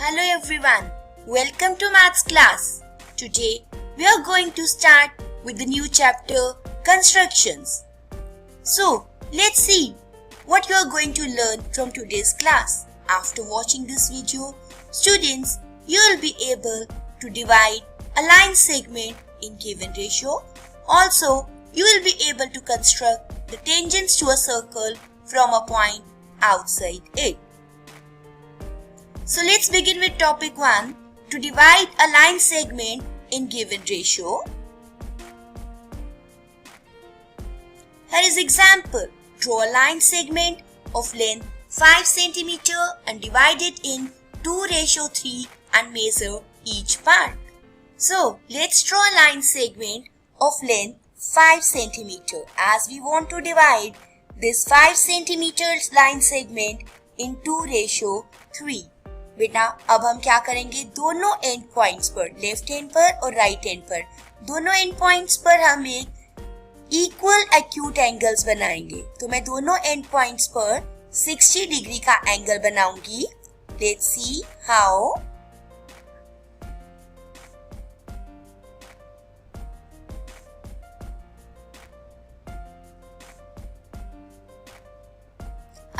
Hello everyone, welcome to Maths class. Today we are going to start with the new chapter Constructions. So let's see what you are going to learn from today's class. After watching this video, students, you will be able to divide a line segment in given ratio. Also, you will be able to construct the tangents to a circle from a point outside it. So let's begin with topic 1, to divide a line segment in given ratio. Here is example. Draw a line segment of length 5 cm and divide it in 2:3 and measure each part. So let's draw a line segment of length 5 cm as we want to divide this 5 cm line segment in 2:3. बेटा अब हम क्या करेंगे, दोनों and points पर, left hand पर और right hand पर, दोनों एंड पॉइंट्स पर हम एक इक्वल एक्यूट एंगल्स बनाएंगे. तो मैं दोनों एंड पॉइंट्स पर 60 डिग्री का एंगल बनाऊंगी. Let's see how.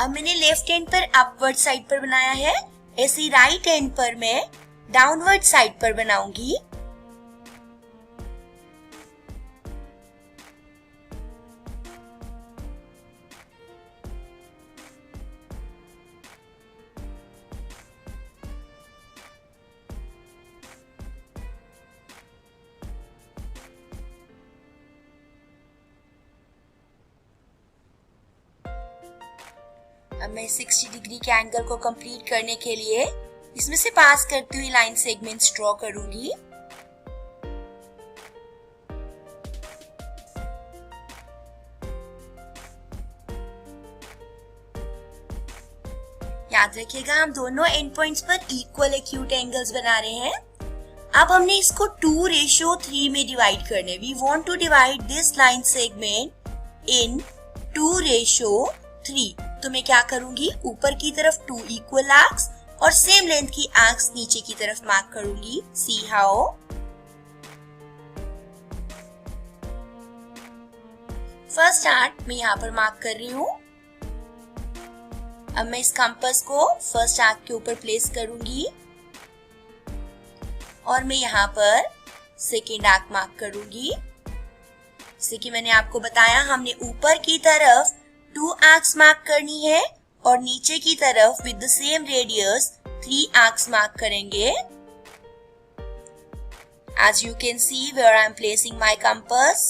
अब मैंने लेफ्ट हैंड पर अपवर्ड साइड पर बनाया है, ऐसे राइट हैंड पर मैं डाउनवर्ड साइड पर बनाऊंगी. अब मैं 60 डिग्री के एंगल को कंप्लीट करने के लिए इसमें से पास करती हुई लाइन सेगमेंट्स ड्रॉ करूंगी. याद रखिएगा हम दोनों एंड पॉइंट्स पर इक्वल एक्यूट एंगल्स बना रहे हैं. अब हमने इसको 2:3 में डिवाइड करने. We want to divide this line segment in 2:3. तो मैं क्या करूंगी, ऊपर की तरफ 2 इक्वल आर्क्स और सेम लेंथ की आर्क्स नीचे की तरफ मार्क करूंगी. See how. फर्स्ट आर्क मैं यहाँ पर मार्क कर रही हूँ. अब मैं इस कंपास को फर्स्ट आर्क के ऊपर प्लेस करूंगी और मैं यहाँ पर सेकेंड आर्क मार्क करूंगी. जैसे कि मैंने आपको बताया, हमने ऊपर की तरफ 2 आर्क्स मार्क करनी है और नीचे की तरफ with the same radius 3 arcs mark करेंगे. As you can see where I am placing my compass.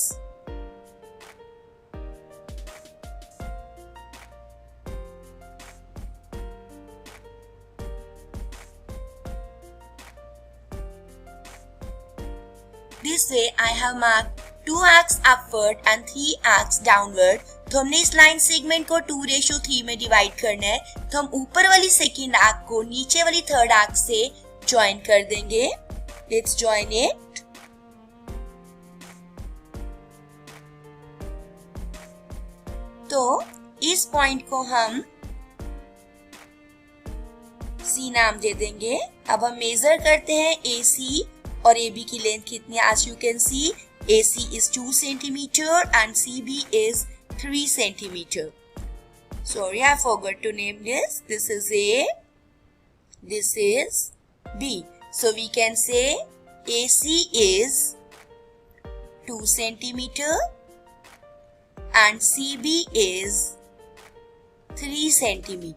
This way I have marked 2 arcs upward and 3 arcs downward. तो हमने इस लाइन सेगमेंट को 2:3 में डिवाइड करना है. तो हम ऊपर वाली सेकेंड आर्क को नीचे वाली थर्ड आर्क से ज्वाइन कर देंगे. Let's join it. तो इस पॉइंट को हम सी नाम दे देंगे. अब हम मेजर करते हैं AC और AB की लेंथ कितनी है. As you can see, AC is 2 cm and CB is 3 cm. Sorry, I forgot to name this. This is A. This is B. So we can say AC is 2 cm and CB is 3 cm.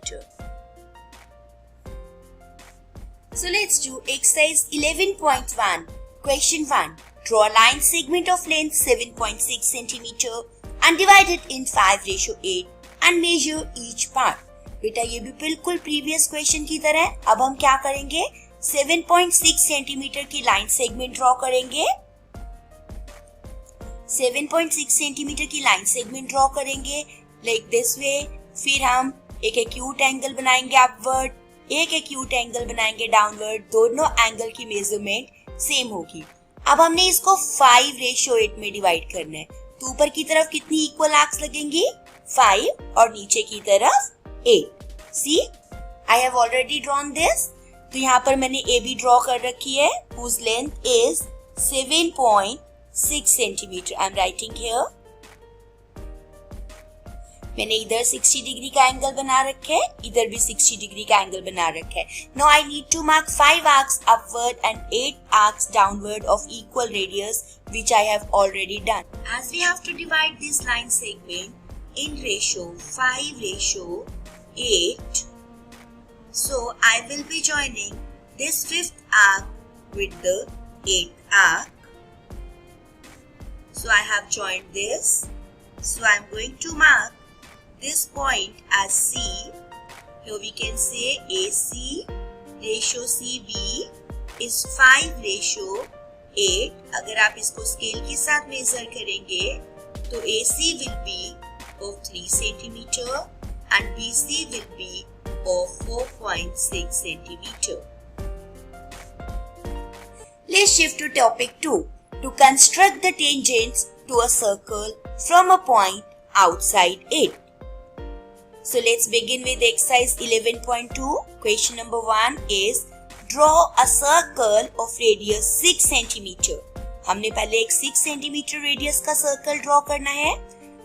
So let's do exercise 11.1. Question 1. Draw a line segment of length 7.6 cm and divide it in 5:8 and measure each part. बेटा ये भी बिल्कुल previous question की तरह है. अब हम क्या करेंगे, 7.6 सेंटीमीटर की लाइन सेगमेंट ड्रॉ करेंगे. 7.6 सेंटीमीटर की लाइन सेगमेंट ड्रॉ करेंगे लाइक दिस वे. फिर हम एक एक्यूट एंगल बनाएंगे अपवर्ड, एक एक्यूट एंगल बनाएंगे डाउनवर्ड. दोनों एंगल की मेजरमेंट सेम होगी. अब हमने इसको 5:8 में डिवाइड करना है. तो ऊपर की तरफ कितनी इक्वल आर्क्स लगेंगी, 5 और नीचे की तरफ 8. See, I have already drawn this. तो यहाँ पर मैंने AB ड्रॉ कर रखी है, whose length is 7.6 centimetre. I am writing here. मैंने इधर 60 डिग्री का एंगल बना रखा है, इधर भी 60 डिग्री का एंगल बना रखा है. Now I need to mark 5 arcs upward and 8 arcs downward of equal radius, which I have already done. As we have to divide this line segment in ratio 5:8, so I will be joining this 5th arc with the 8th arc. So I have joined this. So I am going to mark this point as C. Here we can say AC ratio CB is 5:8. अगर आप इसको scale के साथ major करेंगे तो AC will be of 3 centimeter and BC will be of 4.6 centimeter. Let's shift to topic 2. To construct the tangents to a circle from a point outside it. So let's begin with exercise 11.2. Question number 1 is draw a circle of radius 6 centimeter. हमने पहले एक 6 centimeter radius का circle draw करना है.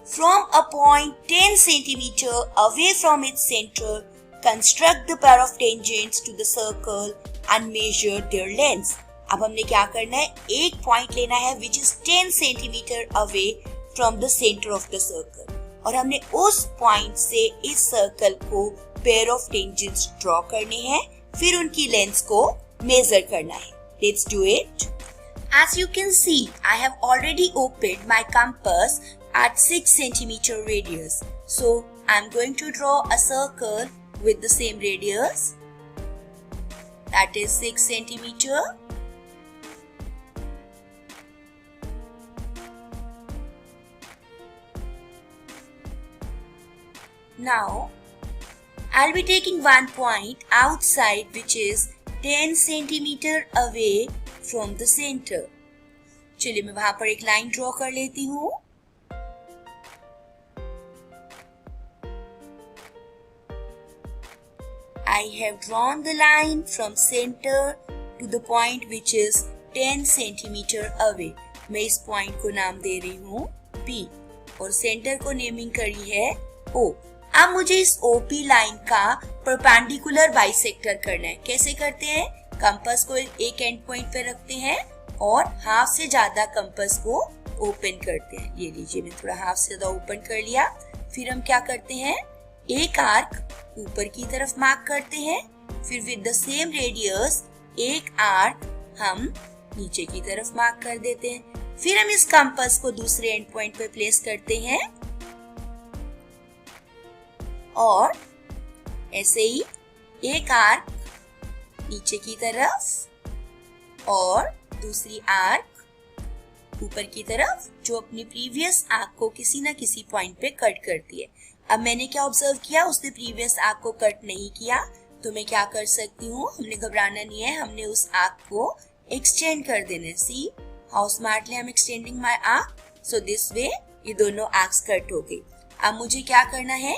From a point 10 centimeter away from its center, construct the pair of tangents to the circle and measure their lengths. अब हमने क्या करना है, एक point लेना है which is 10 centimeter away from the center of the circle. और हमने उस पॉइंट से इस सर्कल को पेयर ऑफ टेंजेंट्स ड्रॉ करने हैं, फिर उनकी लेंथ्स को मेजर करना है. Let's do it. As you can see, I have already opened my compass at 6 centimeter radius. So I am going to draw a circle with the same radius, that is 6 centimeter. Now, I'll be taking one point outside which is 10 centimeter away from the center. चलिए मैं वहां पर एक line draw कर लेती हूँ. I have drawn the line from center to the point which is 10 centimeter away. मैं इस पॉइंट को नाम दे रही हूँ P और सेंटर को नेमिंग करी है O. अब मुझे इस OP लाइन का परपेंडिकुलर बाइसेक्टर करना है. कैसे करते हैं, कंपास को एक एंड पॉइंट पे रखते हैं और हाफ से ज्यादा कंपास को ओपन करते हैं. ये लीजिए, मैं थोड़ा हाफ से ज्यादा ओपन कर लिया. फिर हम क्या करते हैं, एक आर्क ऊपर की तरफ मार्क करते हैं, फिर विद द सेम रेडियस एक आर्क हम नीचे की तरफ मार्क कर देते हैं. फिर हम इस कंपास को दूसरे एंड पॉइंट पे प्लेस करते हैं और ऐसे ही एक आर्क नीचे की तरफ और दूसरी आर्क ऊपर की तरफ, जो अपनी प्रीवियस आर्क को किसी ना किसी पॉइंट पे कट करती है. अब मैंने क्या ऑब्जर्व किया, उसने प्रीवियस आर्क को कट नहीं किया, तो मैं क्या कर सकती हूँ, हमने घबराना नहीं है, हमने उस आर्क को एक्सटेंड कर देना है. See how smartly I am extending my arc. So this way ये दोनों आर्क्स कट हो गई. अब मुझे क्या करना है,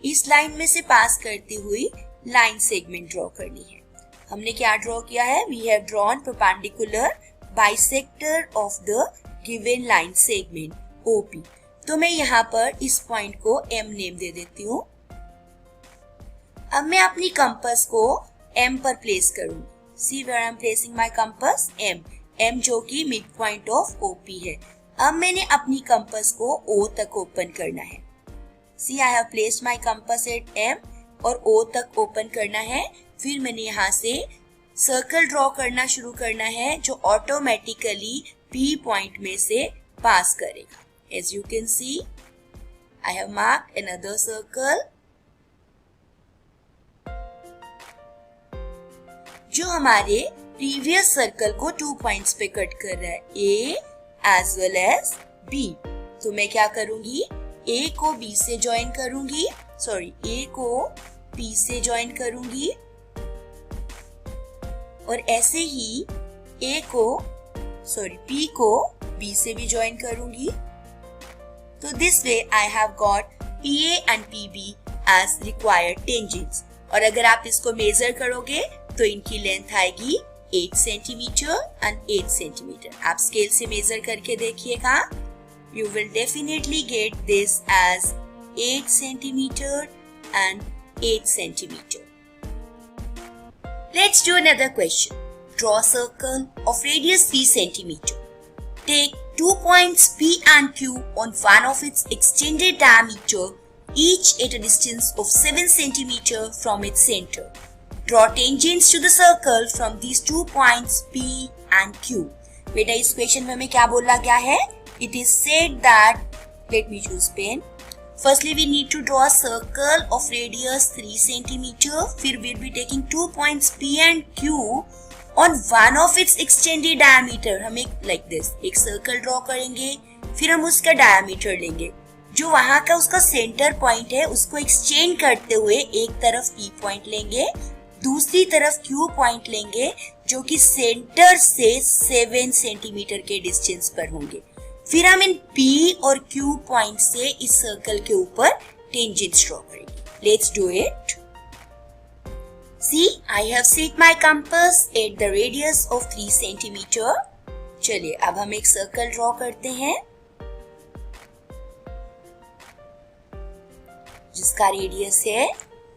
इस लाइन में से पास करती हुई लाइन सेगमेंट ड्रॉ करनी है. हमने क्या ड्रॉ किया है, we have drawn perpendicular bisector of the given line segment OP. तो मैं यहाँ पर इस पॉइंट को M नेम दे देती हूँ. अब मैं अपनी कंपास को M पर प्लेस करूँ. See where I am placing my compass, M जो कि मिड पॉइंट ऑफ OP है. अब मैंने अपनी कंपास को O तक ओपन करना है. See I have placed my compass at M और O तक ओपन करना है. फिर मैंने यहाँ से सर्कल ड्रॉ करना शुरू करना है जो ऑटोमेटिकली P पॉइंट में से पास करेगा. As you can see, I have marked another circle जो हमारे प्रीवियस सर्कल को 2 पॉइंट्स पे कट कर रहा है, A as well as B. तो मैं क्या करूंगी, A को B से ज्वाइन करूंगी, A को P से ज्वाइन करूंगी और ऐसे ही P को B से भी ज्वाइन करूंगी. तो this way I have got PA and PB as required tangents. और अगर आप इसको मेजर करोगे तो इनकी लेंथ आएगी 8 सेंटीमीटर एंड 8 सेंटीमीटर। आप स्केल से मेजर करके देखिएगा, you will definitely get this as 8 centimeter and 8 centimeter. Let's do another question. Draw a circle of radius 3 centimeter. Take 2 points P and Q on one of its extended diameter, each at a distance of 7 centimeter from its center. Draw tangents to the circle from these 2 points P and Q. बेटा इस question में हमें क्या बोला गया है? It is said that, let me choose pen. Firstly, we need to draw a circle of radius 3 centimeter. फिर we'll be taking 2 points P and Q on one of its extended diameter. हम like this एक circle draw करेंगे, फिर हम उसका diameter लेंगे, जो वहाँ का उसका center point है उसको extend करते हुए एक तरफ P point लेंगे, दूसरी तरफ Q point लेंगे, जो कि center से 7 सेंटीमीटर के डिस्टेंस पर होंगे। फिर हम इन P और Q पॉइंट से इस सर्कल के ऊपर टेंजेंट्स ड्रॉ करेंगे। Let's do it. See, I have set my compass at the radius of 3 centimetre. चलिए अब हम एक सर्कल ड्रॉ करते हैं जिसका रेडियस है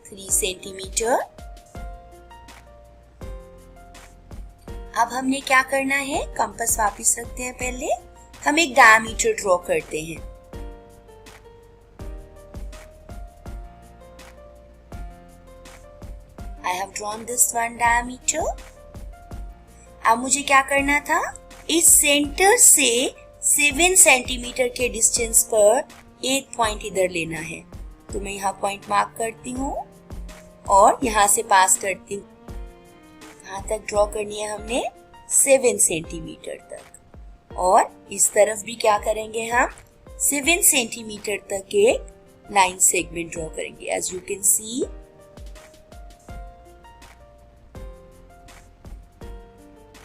3 सेंटीमीटर। अब हमने क्या करना है, कंपास वापस रखते हैं, पहले हम एक डायमीटर ड्रॉ करते हैं। I have drawn this one diameter. अब मुझे क्या करना था, इस सेंटर से 7 सेंटीमीटर के डिस्टेंस पर एक पॉइंट इधर लेना है। तो मैं यहाँ पॉइंट मार्क करती हूँ और यहाँ से पास करती हूँ। यहाँ तक ड्रॉ करनी है हमने 7 सेंटीमीटर तक, और इस तरफ भी क्या करेंगे, हम 7 सेंटीमीटर तक एक लाइन सेगमेंट ड्रॉ करेंगे। एज यू कैन सी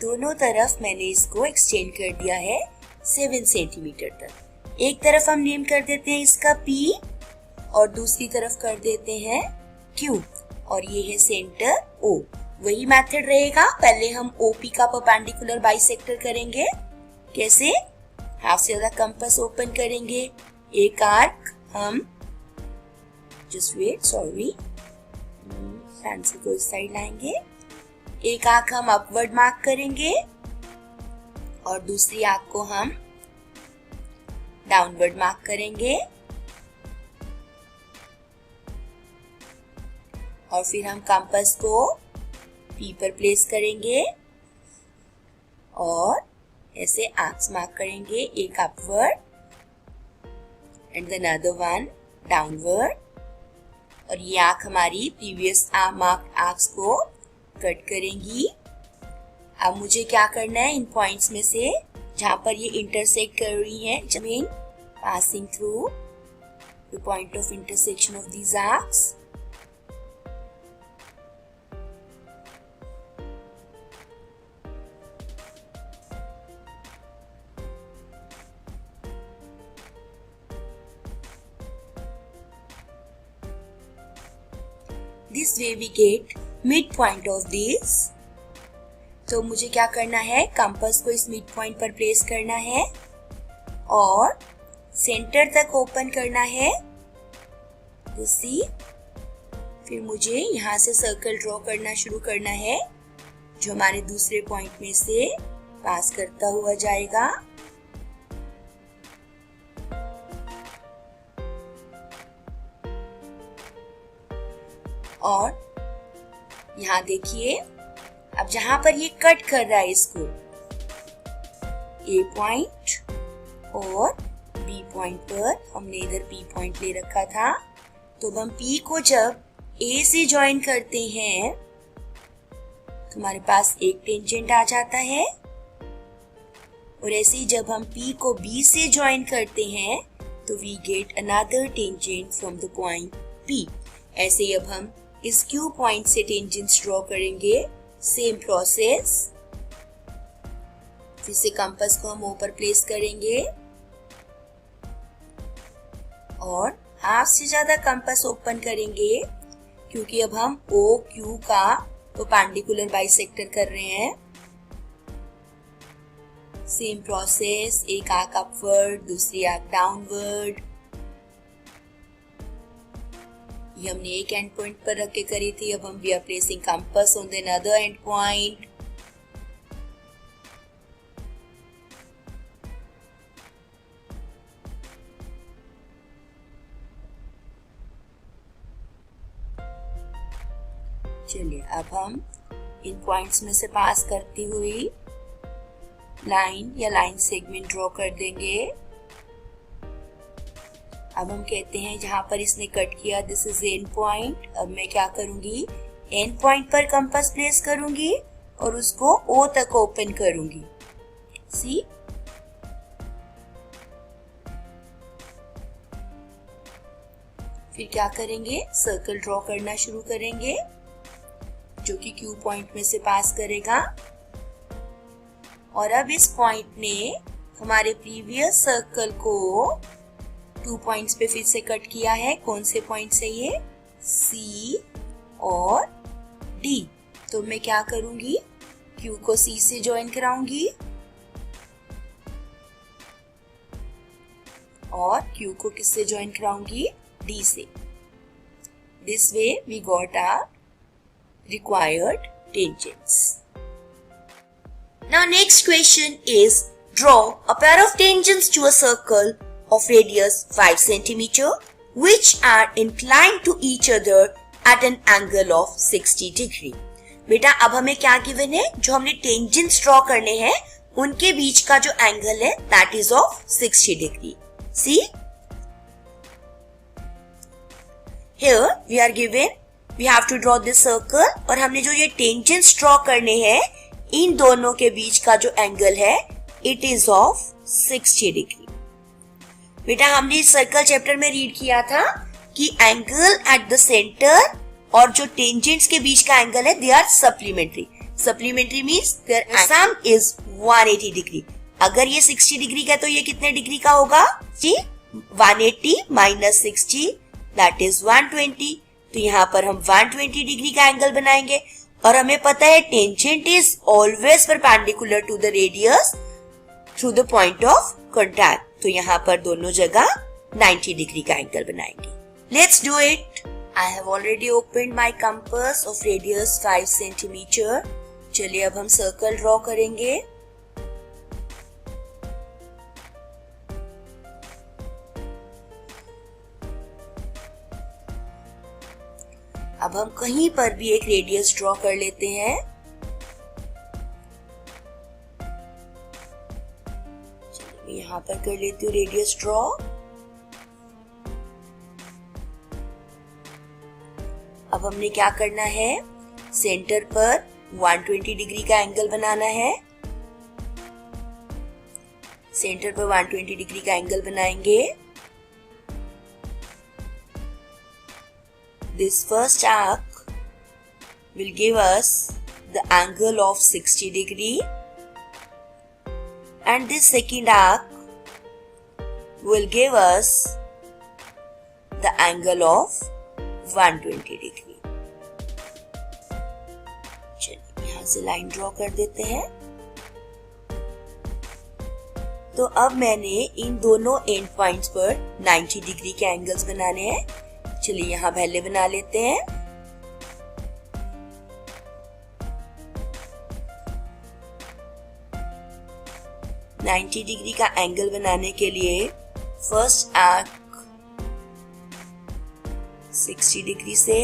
दोनों तरफ मैंने इसको एक्सटेंड कर दिया है 7 सेंटीमीटर तक। एक तरफ हम नेम कर देते हैं इसका P और दूसरी तरफ कर देते हैं Q, और ये है सेंटर O। वही मेथड रहेगा, पहले हम OP का परपेंडिकुलर बाइसेक्टर करेंगे। कैसे, हाफ से ज्यादा कंपास ओपन करेंगे, एक आर्क हम जस्ट वेट सॉरी पेंसिल को इस साइड लाएंगे, एक आर्क हम अपवर्ड मार्क करेंगे और दूसरी आर्क को हम डाउनवर्ड मार्क करेंगे, और फिर हम कंपास को P पर प्लेस करेंगे और ऐसे आर्क्स मार्क करेंगे, एक upward and the other one downward, और ये आर्क हमारी प्रीवियस मार्क आर्क्स को कट करेंगी। अब मुझे क्या करना है, इन पॉइंट्स में से जहां पर ये इंटरसेक्ट कर रही है, जमीन passing through the point of intersection of these arcs, this way we get midpoint of this। तो मुझे क्या करना है, कंपास को इस मिड पॉइंट पर प्लेस करना है और सेंटर तक ओपन करना है। सी, फिर मुझे यहाँ से सर्कल ड्रॉ करना शुरू करना है जो हमारे दूसरे पॉइंट में से पास करता हुआ जाएगा। और यहाँ देखिए, अब जहां पर ये कट कर रहा है इसको, A पॉइंट और B पॉइंट पर हमने इधर P पॉइंट ले रखा था, तो हम P को जब A से ज्वाइन करते हैं तो हमारे पास एक टेंजेंट आ जाता है, और ऐसे ही जब हम P को B से ज्वाइन करते हैं तो we get another tangent from the point P। ऐसे ही अब हम इस Q पॉइंट से टेंजेंट्स ड्रॉ करेंगे, सेम प्रोसेस। फिर से कंपास को हम O पर प्लेस करेंगे और हाफ से ज्यादा कंपास ओपन करेंगे, क्योंकि अब हम O Q का तो परपेंडिकुलर बाइसेक्टर कर रहे हैं। सेम प्रोसेस, एक आर्क अपवर्ड, दूसरी आर्क डाउनवर्ड। ये हमने एक एंड पॉइंट पर रख के करी थी। अब हम we are placing compass on the another end point. चलिए अब हम इन पॉइंट्स में से पास करती हुई लाइन या लाइन सेगमेंट ड्रॉ कर देंगे। अब हम कहते हैं जहां पर इसने कट किया दिस इज एंड पॉइंट। अब मैं क्या करूंगी, एंड पॉइंट पर कंपास प्लेस करूंगी और उसको ओ तक ओपन करूंगी। सी, फिर क्या करेंगे, सर्कल ड्रॉ करना शुरू करेंगे जो कि क्यू पॉइंट में से पास करेगा। और अब इस पॉइंट ने हमारे प्रीवियस सर्कल को 2 पॉइंट्स पे फिर से कट किया है। कौन से पॉइंट से ये, C और D। तो मैं क्या करूंगी, Q को C से ज्वाइन कराऊंगी और Q को किससे ज्वाइन कराऊंगी, D से। This way we got our required tangents. Now next question is draw a pair of tangents to a circle of radius 5 cm which are inclined to each other at an angle of 60 degree. बेटा अब हमें क्या given है, जो हमने tangents draw करने हैं उनके बीच का जो एंगल है that is of 60 degree. See? Here we are given we have to draw this circle और हमने जो ये टेंजेंट्स ड्रॉ करने हैं इन दोनों के बीच का जो एंगल है इट इज ऑफ 60 डिग्री। बेटा हमने इस सर्कल चैप्टर में रीड किया था कि एंगल एट द सेंटर और जो टेंजेंट्स के बीच का एंगल है they are supplementary. Supplementary means their sum is 180 degree. अगर ये 60 डिग्री का तो ये कितने डिग्री का होगा जी, 180 माइनस 60 दैट इज 120। तो यहाँ पर हम 120 डिग्री का एंगल बनाएंगे और हमें पता है tangent is always perpendicular to the radius through the point of contact. तो यहाँ पर दोनों जगह 90 डिग्री का एंगल बनाएंगे। Let's do it. I have already opened my compass of radius 5 centimetre. चलिए अब हम सर्कल ड्रॉ करेंगे। अब हम कहीं पर भी एक रेडियस ड्रॉ कर लेते हैं। चलिए मैं यहाँ पर कर लेती हूँ रेडियस ड्रॉ। अब हमने क्या करना है, सेंटर पर 120 डिग्री का एंगल बनाना है। सेंटर पर 120 डिग्री का एंगल बनाएंगे। This first arc will give us the angle of 60 degree and this second arc will give us the angle of 120 degree. चलिए यहाँ से लाइन ड्रॉ कर देते हैं। तो अब मैंने इन दोनों एंड पॉइंट्स पर 90 डिग्री के एंगल्स बनाने हैं। चलिए यहाँ पहले बना लेते हैं। नाइन्टी डिग्री का एंगल बनाने के लिए फर्स्ट आर्क 60 डिग्री से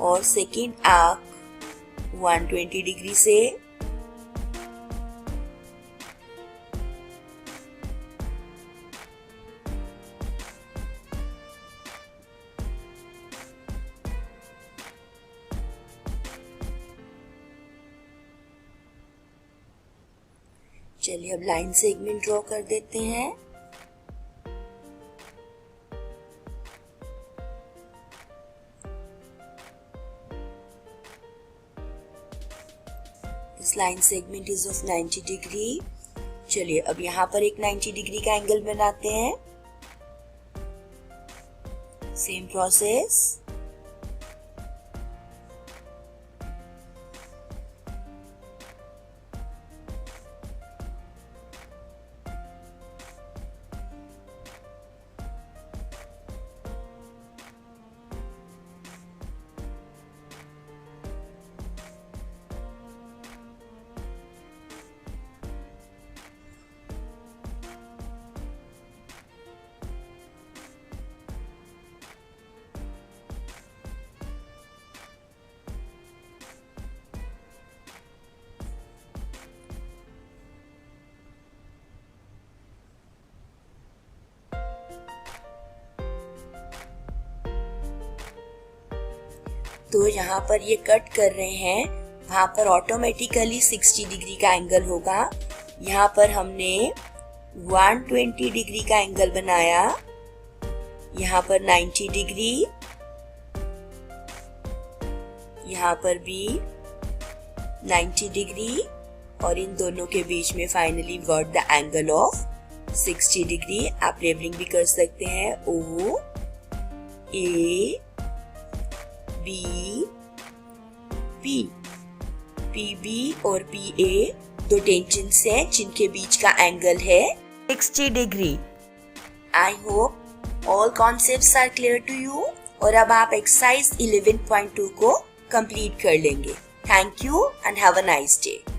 और सेकेंड आर्क 120 डिग्री से। चलिए अब लाइन सेगमेंट ड्रॉ कर देते हैं। This line segment is of 90 degree. चलिए अब यहाँ पर एक 90 डिग्री का एंगल बनाते हैं। Same process. तो यहाँ पर ये कट कर रहे हैं, वहां पर ऑटोमेटिकली 60 डिग्री का एंगल होगा। यहाँ पर हमने 120 डिग्री का एंगल बनाया, यहाँ पर 90 डिग्री, यहाँ पर भी 90 डिग्री, और इन दोनों के बीच में finally got the angle of 60 degree. आप लेबलिंग भी कर सकते हैं, O A B P. P B और पी ए दो टेंजेंट्स हैं जिनके बीच का एंगल है 60 degree. I hope all concepts are clear to you, और अब आप एक्सरसाइज 11.2 को कंप्लीट कर लेंगे। Thank you and have a nice day.